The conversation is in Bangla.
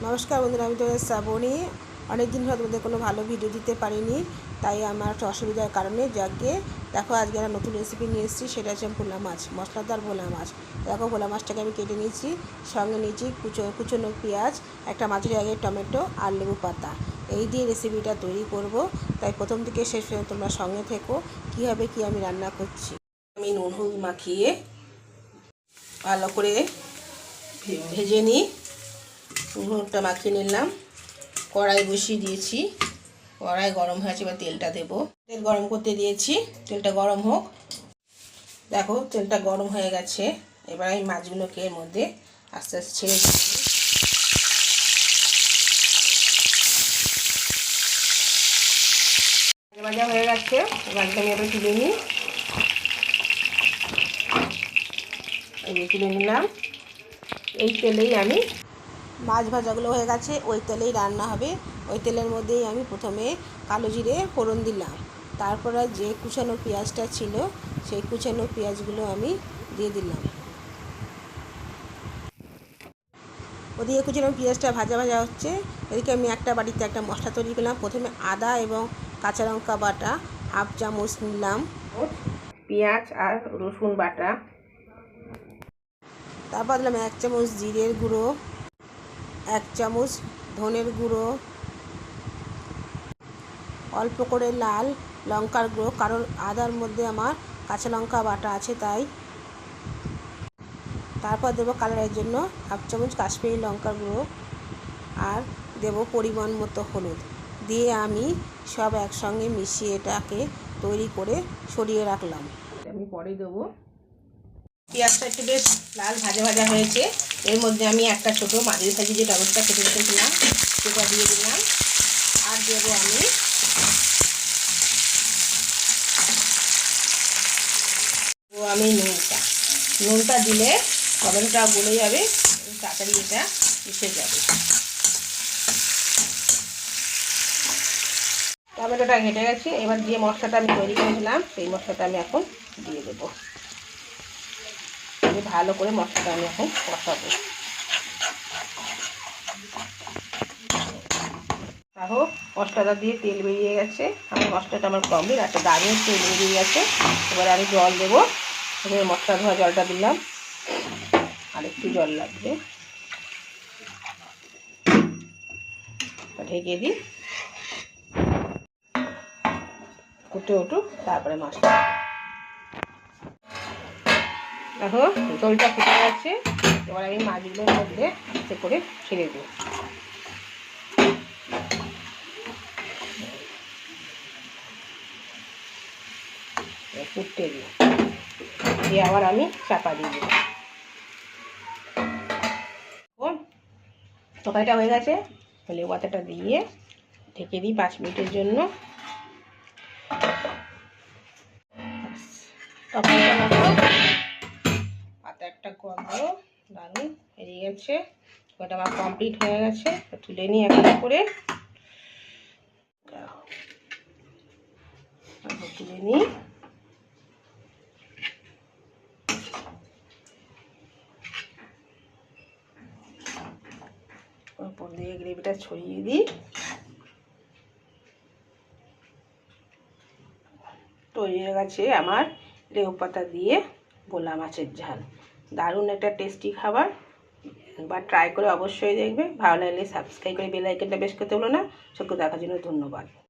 নমস্কার বন্ধুরা, আমি তোমাদের শ্রাবণী। অনেক দিন ধরে তোমাদের কোনো ভালো ভিডিও দিতে পারিনি, তাই আমার একটা অসুবিধার কারণে যাকে দেখো আজকে একটা নতুন রেসিপি নিয়ে এসেছি। সেটা হচ্ছে ভোলা মাছ, মশলাদার ভোলা মাছ। দেখো ভোলা মাছটাকে আমি কেটে নিয়েছি, সঙ্গে নিয়েছি কুচনো পেঁয়াজ, একটা মাঝারি আগে টমেটো আর লেবু পাতা। এই দিয়ে রেসিপিটা তৈরি করব, তাই প্রথম থেকে শেষ পর্যন্ত তোমরা সঙ্গে থেকো। কীভাবে কি আমি রান্না করছি। আমি নুন হলুদ মাখিয়ে ভালো করে ভেজে নিই। নুনটা মাখিয়ে নিলাম, কড়াই বসিয়ে দিয়েছি। কড়াই গরম হয়েছে, এবার তেলটা দেবো। তেল গরম করতে দিয়েছি, তেলটা গরম হোক। দেখো তেলটা গরম হয়ে গেছে, এবার আমি মাছগুলোকে এর মধ্যে আস্তে আস্তে ছেড়ে দিচ্ছি। ভাজা হয়ে গেছে, মাছটা আমি এবার তুলে নিই। তুলে নিলাম। এই তেলেই আমি মাছ ভাজাগুলো হয়ে গেছে, ওই তেলেই রান্না হবে। ওই তেলের মধ্যেই আমি প্রথমে কালো জিরে ফোড়ন দিলাম, তারপরে যে কুচানো পেঁয়াজটা ছিল সেই কুচানো পেঁয়াজগুলো আমি দিয়ে দিলাম। ওদিকে কুচানো পেঁয়াজটা ভাজা ভাজা হচ্ছে, এদিকে আমি একটা বাড়িতে একটা মশলা তৈরি করলাম। প্রথমে আদা এবং কাঁচা লঙ্কা বাটা হাফ চামচ নিলাম, পেঁয়াজ আর রসুন বাটা, তারপর দিলাম 1 চামচ জিরের গুঁড়ো, 1 চামচ ধনের গুঁড়ো, অল্প করে লাল লঙ্কার গুঁড়ো, কারণ আদার মধ্যে আমার কাঁচা লঙ্কা বাটা আছে তাই। তারপর দেবো কালারের জন্য হাফ চামচ কাশ্মীরি লঙ্কার গুঁড়ো, আর দেবো পরিমাণ মতো হলুদ। দিয়ে আমি সব একসঙ্গে মিশিয়ে এটাকে তৈরি করে সরিয়ে রাখলাম। আমি পরে দেবো। পেঁয়াজটা একটু বেশ লাল ভাজা ভাজা হয়েছে, এর মধ্যে আমি একটা ছোটো মাঝারি সাইজে যে টমেটোটা কেটে রেখেছিলাম সেটা দিয়ে দিলাম। আর দেবো আমি নুনটা দিলে টমেটোটা গলে যাবে, তাড়াতাড়ি এটা মিশে যাবে। টমেটোটা ঘেটে গেছে, এবার যে মশলাটা আমি তৈরি করেছিলাম সেই মশলাটা আমি এখন দিয়ে দেবো। ভালো করে মশলাটা আমি এখন কষাবো। দেখো মশলাটা দিয়ে তেল বেরিয়ে গেছে, আমার মশলাটা আমার কমপ্লিট, একটা দারুণ তেল বেরিয়ে গেছে। এবার আমি জল দেবো, এবার মশলা ধোয়া জলটা দিলাম, আর একটু জল লাগবে, ঢেকে দিই। ফুটে উঠুক, তারপরে মাছটা দেখো জলটা ফুটে গেছে। এবার আমি মাছগুলোর মধ্যে আস্তে করে ছেড়ে দিই। ফুটতে দিই, দিয়ে আবার আমি চাপা দিয়ে দেবো। তরকারিটা হয়ে গেছে, লেবু পাতাটা দিয়ে ঢেকে দিই 5 মিনিটের জন্য। পাতা একটা গন্ধ দারুণ বেরিয়ে গেছে, ওটা আমার কমপ্লিট হয়ে গেছে। তুলে নিই একটা করে, তুলে নিই। ওপর দিয়ে গ্রেভিটা ছড়িয়ে দিই। তৈরি হয়ে গেছে আমার লেবু পাতা দিয়ে ভোলা মাছের ঝাল। দারুণ একটা টেস্টি খাবার, একবার ট্রাই করে অবশ্যই দেখবে। ভালো লাগলে সাবস্ক্রাইব করে বেল আইকনটা প্রেস করতে ভুলো না। সবকে দেখার জন্য ধন্যবাদ।